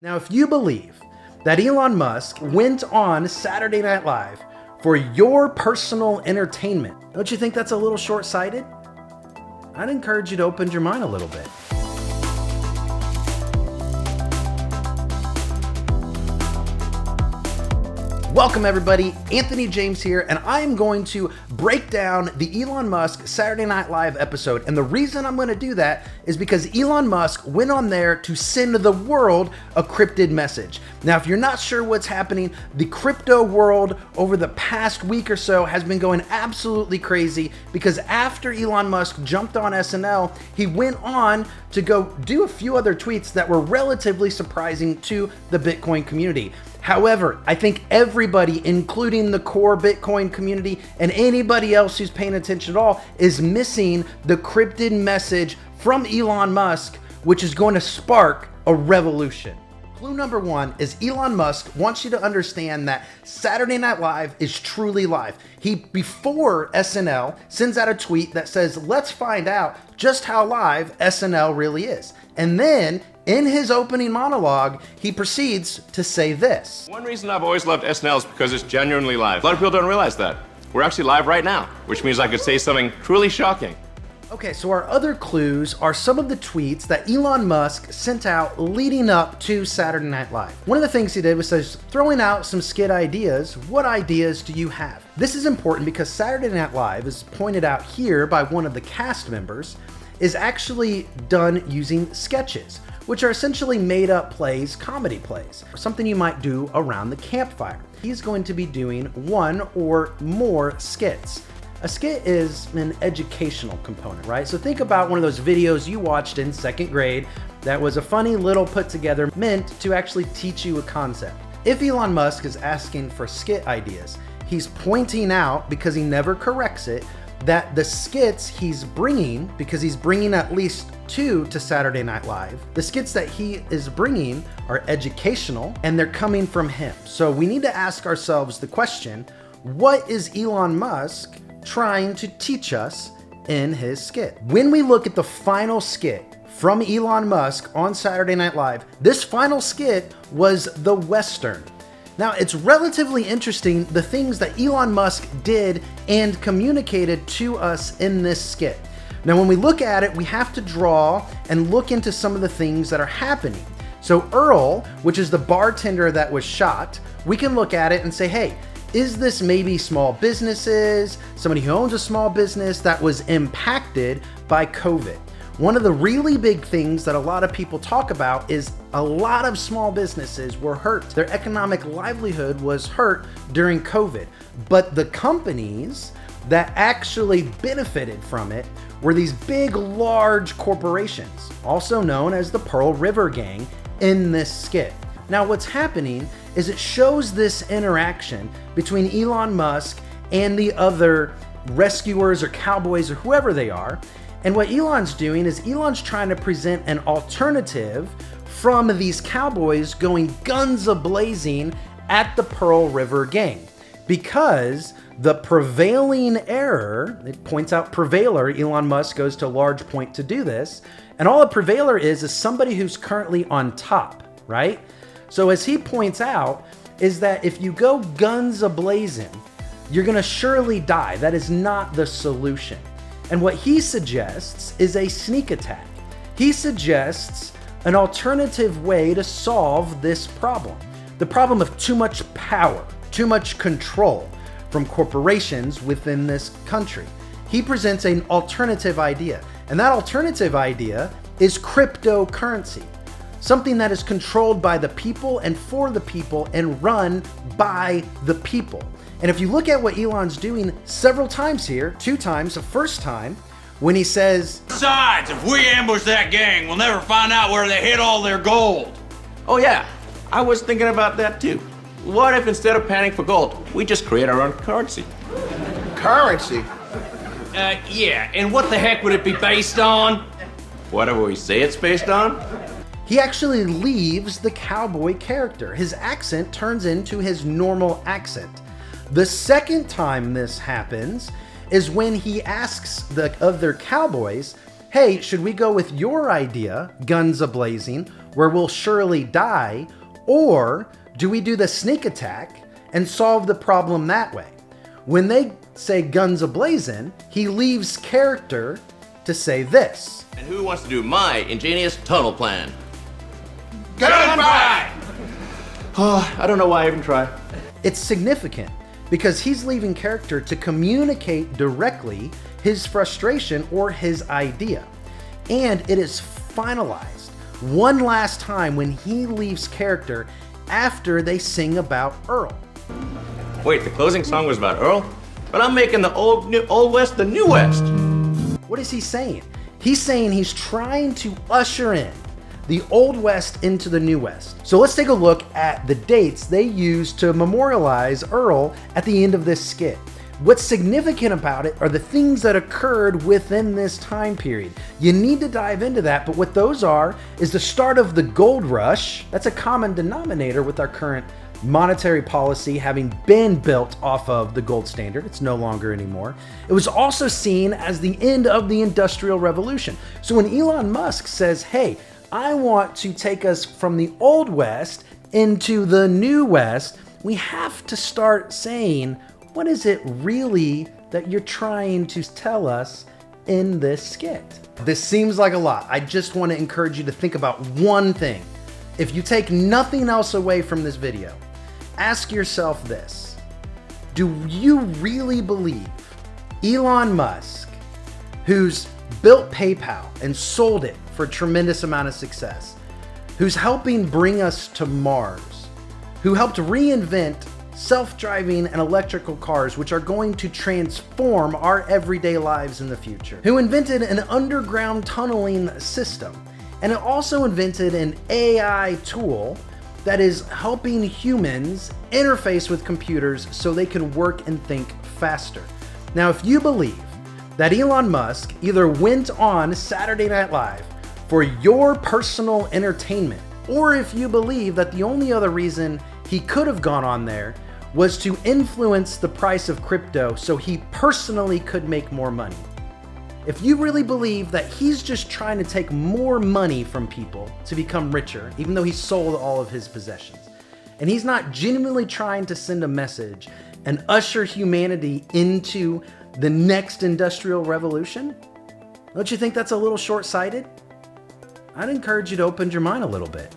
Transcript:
Now, if you believe that Elon Musk went on Saturday Night Live for your personal entertainment, don't you think that's a little short-sighted? I'd encourage you to open your mind a little bit. Welcome everybody, Anthony James here, and I am going to break down the Elon Musk Saturday Night Live episode. And the reason I'm going to do that is because Elon Musk went on there to send the world a cryptid message. Now, if you're not sure what's happening, the crypto world over the past week or so has been going absolutely crazy because after Elon Musk jumped on SNL, he went on to go do a few other tweets that were relatively surprising to the Bitcoin community. However, I think everybody, including the core Bitcoin community and anybody else who's paying attention at all, is missing the cryptid message from Elon Musk, which is going to spark a revolution. Clue number one is Elon Musk wants you to understand that Saturday Night Live is truly live. He, before SNL, sends out a tweet that says, let's find out just how live SNL really is. And then, in his opening monologue, he proceeds to say this. One reason I've always loved SNL is because it's genuinely live. A lot of people don't realize that. We're actually live right now, which means I could say something truly shocking. Okay, so our other clues are some of the tweets that Elon Musk sent out leading up to Saturday Night Live. One of the things he did was throwing out some skit ideas. What ideas do you have? This is important because Saturday Night Live, as pointed out here by one of the cast members, is actually done using sketches, which are essentially made up plays, comedy plays, something you might do around the campfire. He's going to be doing one or more skits. A skit is an educational component, right? So think about one of those videos you watched in second grade that was a funny little put together meant to actually teach you a concept. If Elon Musk is asking for skit ideas, he's pointing out, because he never corrects it, that the skits he's bringing, because he's bringing at least 2 to Saturday Night Live, the skits that he is bringing are educational and they're coming from him. So we need to ask ourselves the question, what is Elon Musk trying to teach us in his skit? When we look at the final skit from Elon Musk on Saturday Night Live, this final skit was the Western. Now, it's relatively interesting the things that Elon Musk did and communicated to us in this skit. Now, when we look at it, we have to draw and look into some of the things that are happening. So Earl, which is the bartender that was shot, we can look at it and say, hey, is this maybe small businesses, somebody who owns a small business that was impacted by COVID? One of the really big things that a lot of people talk about is a lot of small businesses were hurt. Their economic livelihood was hurt during COVID. But the companies that actually benefited from it were these big, large corporations, also known as the Pearl River Gang, in this skit. Now, what's happening is it shows this interaction between Elon Musk and the other rescuers or cowboys or whoever they are. And what Elon's doing is Elon's trying to present an alternative from these cowboys going guns a-blazing at the Pearl River Gang. Because the prevailing error, it points out prevailer, Elon Musk goes to large point to do this, and all a prevailer is somebody who's currently on top, right? So as he points out, is that if you go guns a-blazing, you're gonna surely die. That is not the solution. And what he suggests is a sneak attack. He suggests an alternative way to solve this problem. The problem of too much power, too much control from corporations within this country. He presents an alternative idea. And that alternative idea is cryptocurrency. Something that is controlled by the people and for the people and run by the people. And if you look at what Elon's doing several times here, 2 times, the first time, when he says, besides, if we ambush that gang, we'll never find out where they hid all their gold. Oh yeah, I was thinking about that too. What if instead of panning for gold, we just create our own currency? Currency? Yeah, and what the heck would it be based on? Whatever we say it's based on? he actually leaves the cowboy character. His accent turns into his normal accent. The second time this happens is when he asks the other cowboys, hey, should we go with your idea, guns a-blazing, where we'll surely die? Or do we do the sneak attack and solve the problem that way? When they say guns a-blazing, he leaves character to say this. And who wants to do my ingenious tunnel plan? Goodbye! I don't know why I even try. It's significant because he's leaving character to communicate directly his frustration or his idea. And it is finalized one last time when he leaves character after they sing about Earl. Wait, the closing song was about Earl? But I'm making the old West the new West. What is he saying? He's saying he's trying to usher in the Old West into the New West. So let's take a look at the dates they used to memorialize Earl at the end of this skit. What's significant about it are the things that occurred within this time period. You need to dive into that, but what those are is the start of the gold rush. That's a common denominator with our current monetary policy having been built off of the gold standard. It's no longer anymore. It was also seen as the end of the Industrial Revolution. So when Elon Musk says, hey, I want to take us from the Old West into the New West, we have to start saying, what is it really that you're trying to tell us in this skit? This seems like a lot. I just want to encourage you to think about one thing. If you take nothing else away from this video, ask yourself this. Do you really believe Elon Musk, who's built PayPal and sold it for a tremendous amount of success, who's helping bring us to Mars, who helped reinvent self-driving and electrical cars, which are going to transform our everyday lives in the future, who invented an underground tunneling system, and it also invented an AI tool that is helping humans interface with computers so they can work and think faster. Now, if you believe that Elon Musk either went on Saturday Night Live for your personal entertainment, or if you believe that the only other reason he could have gone on there was to influence the price of crypto so he personally could make more money. If you really believe that he's just trying to take more money from people to become richer, even though he sold all of his possessions, and he's not genuinely trying to send a message and usher humanity into the next industrial revolution, don't you think that's a little short-sighted? I'd encourage you to open your mind a little bit.